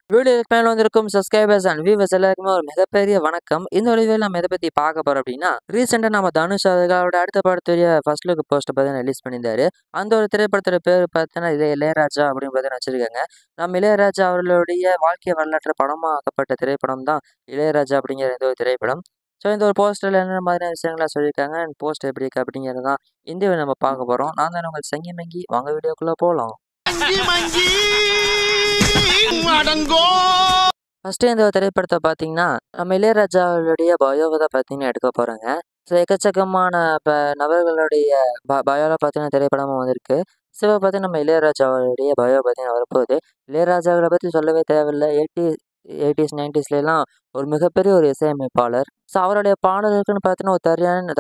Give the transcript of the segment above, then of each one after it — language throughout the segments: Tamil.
வீடியோக்கு மேல வந்திருக்கும் சப்ஸ்கிரைபர்ஸ் அண்ட் வியூவர்ஸ் எல்லாருக்குமே ஒரு மிகப்பெரிய வணக்கம். இந்த வீடியோவில் நம்ம எதை பத்தி பார்க்க போறோம் அப்படின்னா, ரீசெண்டா நம்ம தனுஷ் அவர்களோட அடுத்த படத்துடைய ஃபர்ஸ்ட் லுக் போஸ்டர் பார்த்தீங்கன்னா ரிலீஸ் பண்ணியிருந்தாரு. அந்த ஒரு திரைப்படத்தோட பேர் பார்த்தீங்கன்னா இளையராஜா அப்படின்னு பார்த்தீங்கன்னா வச்சிருக்காங்க. நம்ம இளையராஜா அவர்களுடைய வாழ்க்கை வரலாற்று படமாக்கப்பட்ட திரைப்படம் தான் இளையராஜா அப்படிங்கிற இந்த ஒரு திரைப்படம். ஸோ இந்த ஒரு போஸ்டர்ல என்ன மாதிரியான விஷயங்களா சொல்லியிருக்காங்க அண்ட் போஸ்டர் எப்படி இருக்கு அப்படிங்கிறது தான் இந்த video நம்ம பார்க்க போறோம். நான் தான் உங்கள் சங்கி மங்கி. வாங்க வீடியோக்குள்ள போகலாம். ஃபர்ஸ்ட்டு இந்த திரைப்படத்தை பார்த்தீங்கன்னா, நம்ம இளையராஜா அவர்களுடைய பயோவை தான் பார்த்தீங்கன்னா எடுக்க போறாங்க. ஸோ எக்கச்சக்கமான நபர்களுடைய பயோல பார்த்தீங்கன்னா திரைப்படமும் வந்திருக்கு. ஸோ பார்த்தீங்கன்னா நம்ம இளையராஜா அவருடைய பயோ பார்த்தீங்கன்னா வரப்போகுது. இளையராஜாவை பற்றி சொல்லவே தேவையில்ல. 80s 90ஸ்லாம் ஒரு மிகப்பெரிய ஒரு இசையமைப்பாளர். ஸோ அவருடைய பாடல்களுக்குன்னு பார்த்தீங்கன்னா ஒரு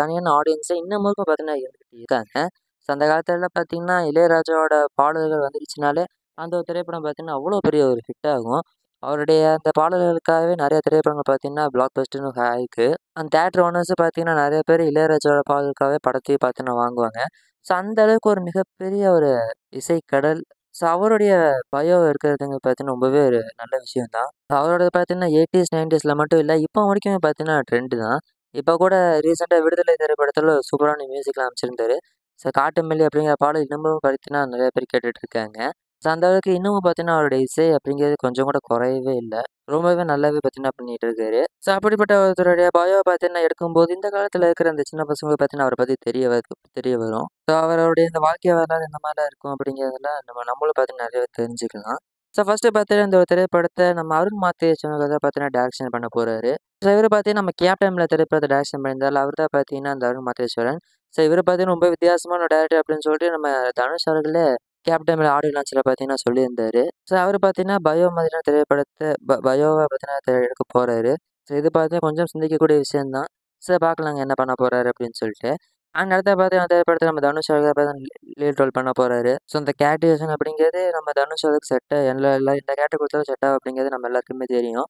தனியான ஆடியன்ஸே இன்னமும் பார்த்தீங்கன்னா இருந்துகிட்டு இருக்காங்க. ஸோ அந்த காலத்துலலாம் பார்த்தீங்கன்னா இளையராஜாவோட பாடல்கள் வந்துருச்சுனாலே அந்த ஒரு திரைப்படம் பார்த்தீங்கன்னா அவ்வளோ பெரிய ஒரு ஹிட் ஆகும். அவருடைய அந்த பாடல்களுக்காகவே நிறைய திரைப்படங்கள் பார்த்தீங்கன்னா பிளாக் பஸ்டர்னு ஆயிருக்கு. அந்த தியேட்டர் ஓனர்ஸு பார்த்தீங்கன்னா நிறைய பேர் இளையராஜாவோட பாடலுக்காகவே படத்தையும் பார்த்தீங்கன்னா வாங்குவாங்க. ஸோ அந்த அளவுக்கு ஒரு மிகப்பெரிய ஒரு இசைக்கடல். ஸோ அவருடைய பயோ இருக்கிறதுங்க பார்த்தீங்கன்னா ரொம்பவே ஒரு நல்ல விஷயம் தான். அவரோடது பார்த்தீங்கன்னா 80s 90ஸ்ல மட்டும் இல்லை, இப்போ வரைக்குமே பார்த்தீங்கன்னா ட்ரெண்டு தான். இப்போ கூட ரீசெண்டாக விடுதலை திரைப்படத்தில் சூப்பரான மியூசிக்லாம் அமைச்சிருந்தாரு. ஸோ காட்டுமல்லி அப்படிங்கிற பாடல் இன்னமும் பார்த்தீங்கன்னா நிறைய பேர் கேட்டுட்டு இருக்காங்க. ஸோ அந்த அளவுக்கு இன்னமும் பார்த்தீங்கன்னா அவருடைய இசை அப்படிங்கிறது கொஞ்சம் கூட குறையவே இல்லை. ரொம்பவே நல்லாவே பார்த்தீங்கன்னா பண்ணிட்டு இருக்காரு. ஸோ அப்படிப்பட்ட ஒருத்தருடைய பயோ பார்த்தீங்கன்னா எடுக்கும்போது இந்த காலத்தில் இருக்கிற அந்த சின்ன பசங்களுக்கு பார்த்தீங்கன்னா அவரை பற்றி தெரிய வரும். ஸோ அவருடைய இந்த வாழ்க்கை வரலாறு இந்த மாதிரிலாம் இருக்கும் அப்படிங்கிறதுல நம்மளும் பார்த்தீங்கன்னா நிறையவே தெரிஞ்சுக்கலாம். ஸோ ஃபர்ஸ்ட்டு பார்த்தீங்கன்னா இந்த ஒரு திரைப்படத்தை நம்ம அருண் மாத்தேஷன் தான் பார்த்தீங்கன்னா டைரக்ஷன் பண்ண போறாரு. ஸோ இவர் பார்த்தீங்கன்னா நம்ம கேப்டன்ல திரைப்படத்தை டைரக்ஷன் பண்ணியிருந்தாலும் அவர் தான் பார்த்தீங்கன்னா அந்த அருண் மாத்தேஸ்வரன். ஸோ இவர் பார்த்தீங்கன்னா ரொம்ப வித்தியாசமான டைரக்டர் அப்படின்னு சொல்லிட்டு நம்ம தனுஷ் அவர்களே கேப்டன் ஆடியோ லான்ச்சில் பார்த்தீங்கன்னா சொல்லியிருந்தாரு. ஸோ அவர் பார்த்தீங்கன்னா பயோ மாதிரியான திரைப்படத்தை பயோவை பார்த்தீங்கன்னா எடுக்க போறாரு. ஸோ இது பார்த்தீங்கன்னா கொஞ்சம் சிந்திக்கக்கூடிய விஷயம் தான். ஸோ பார்க்கலாங்க என்ன பண்ண போறாரு அப்படின்னு சொல்லிட்டு. அண்ட் அடுத்த பார்த்தீங்கன்னா திரைப்படத்தில் நம்ம தனுஷ் அவர்கள் பார்த்தீங்கன்னா லீட் ரோல் பண்ண போறாரு. ஸோ இந்த கேரக்டரைசேஷன் அப்படிங்கிறது நம்ம தனுஷ் அவருக்கு எல்லாம் இந்த கேரக்டர் கொடுத்தாலும் செட் ஆகும் அப்படிங்கிறது நம்ம எல்லாருக்குமே தெரியும்.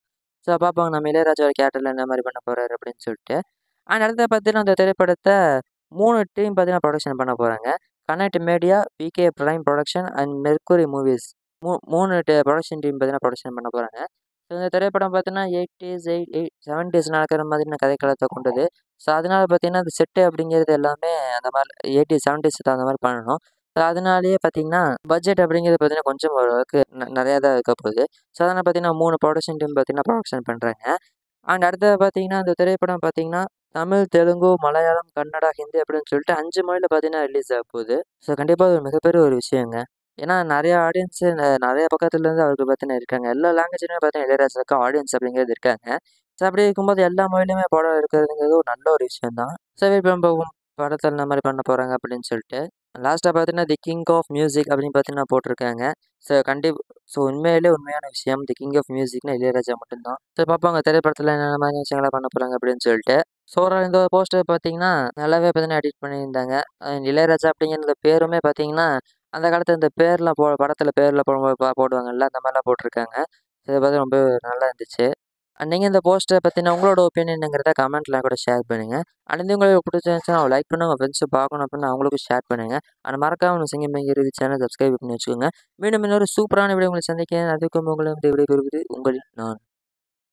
ஸோ பார்ப்போம் நம்ம இளையராஜா கேரக்டரில் என்ன மாதிரி பண்ண போறாரு அப்படின்னு சொல்லிட்டு. அண்ட் அடுத்த பார்த்தீங்கன்னா அந்த திரைப்படத்தை 3 டீம் பார்த்தீங்கன்னா ப்ரொடக்ஷன் பண்ண போறாங்க. Connect media, VK prime production and mercury movies 3 production team பார்த்தீங்கன்னா ப்ரொடக்ஷன் பண்ண போறாங்க. ஸோ இந்த திரைப்படம் பார்த்தீங்கன்னா 70s நடக்கிற மாதிரியான கதைக்களத்தை கொண்டது. ஸோ அதனால பார்த்தீங்கன்னா இந்த செட்டு அப்படிங்கிறது எல்லாமே அந்த மாதிரி 80s 70s அந்த மாதிரி பண்ணணும். ஸோ அதனாலேயே பார்த்தீங்கன்னா பட்ஜெட் அப்படிங்கிறது பார்த்தீங்கன்னா கொஞ்சம் ஓரளவுக்கு நிறையா தான் இருக்க போகுது. ஸோ அதனால் பார்த்தீங்கன்னா 3 ப்ரொடக்ஷன் டீம் பார்த்தீங்கன்னா ப்ரொடக்ஷன் பண்ணுறாங்க. அண்ட் அடுத்தது பார்த்தீங்கன்னா அந்த திரைப்படம் பார்த்தீங்கன்னா தமிழ், தெலுங்கு, மலையாளம், கன்னடா, ஹிந்தி அப்படின்னு சொல்லிட்டு 5 மொழியில பார்த்தீங்கன்னா ரிலீஸ் ஆக போகுது. ஸோ கண்டிப்பாக அது ஒரு மிகப்பெரிய ஒரு விஷயங்க. ஏன்னா நிறைய ஆடியன்ஸு நிறைய பக்கத்துலேருந்து அவருக்கு பார்த்தீங்கன்னா இருக்காங்க. எல்லா லாங்குவேஜ்லையுமே பார்த்தீங்கன்னா இளையராஜாவுக்கு ஆடியன்ஸ் அப்படிங்கிறது இருக்காங்க. ஸோ அப்படி இருக்கும்போது எல்லா மொழியிலுமே படம் இருக்கிறதுங்கிறது ஒரு நல்ல ஒரு விஷயம் தான். ஸோ இப்போ நம்ம படத்தில் இந்த மாதிரி பண்ண போகிறாங்க அப்படின்னு சொல்லிட்டு லாஸ்ட்டாக பார்த்தீங்கன்னா தி கிங் ஆஃப் மியூசிக் அப்படின்னு பார்த்தீங்கன்னா போட்டிருக்காங்க. ஸோ ஸோ உண்மையான விஷயம் தி கிங் ஆஃப் மியூசிக்னா இளையராஜா மட்டும்தான். ஸோ பார்ப்பாங்க திரைப்படத்தில் என்னென்ன மாதிரி விஷயங்களை பண்ண போகிறாங்க அப்படின்னு சொல்லிட்டு. ஸோ இந்த போஸ்டர் பார்த்தீங்கன்னா நல்லாவே பார்த்தீங்கன்னா எடிட் பண்ணியிருந்தாங்க. இளையராஜா அப்படிங்கிற இந்த பேருமே பார்த்தீங்கன்னா அந்த காலத்துல இந்த பேர்லாம் படத்தில் பேரில் போடும்போது போடுவாங்கல்ல அந்த மாதிரிலாம் போட்டிருக்காங்க. இதை பார்த்து ரொம்ப நல்லா இருந்துச்சு. நீங்கள் இந்த போஸ்டரை பற்றின உங்களோட ஒப்பீனியனுங்கிறத கமெண்ட்ல கூட ஷேர் பண்ணுங்கள். அண்ட் உங்களுக்கு பிடிச்சிருந்துச்சுன்னா லைக் பண்ணுங்க, உங்கள் ஃப்ரெண்ட்ஸு பார்க்கணும் அப்படின்னு அவங்களுக்கும் ஷேர் பண்ணுங்கள். அண்ட் மறக்காம சிங்கமங்கி இறுதி சேனல் சப்ஸ்கிரைப் பண்ணி வச்சுக்கோங்க. மீண்டும் இன்னொரு சூப்பரான வீடியோ உங்களை சந்திக்கிறேன். அதுக்கும் உங்களை விடைபெறுவது உங்கள் நான்.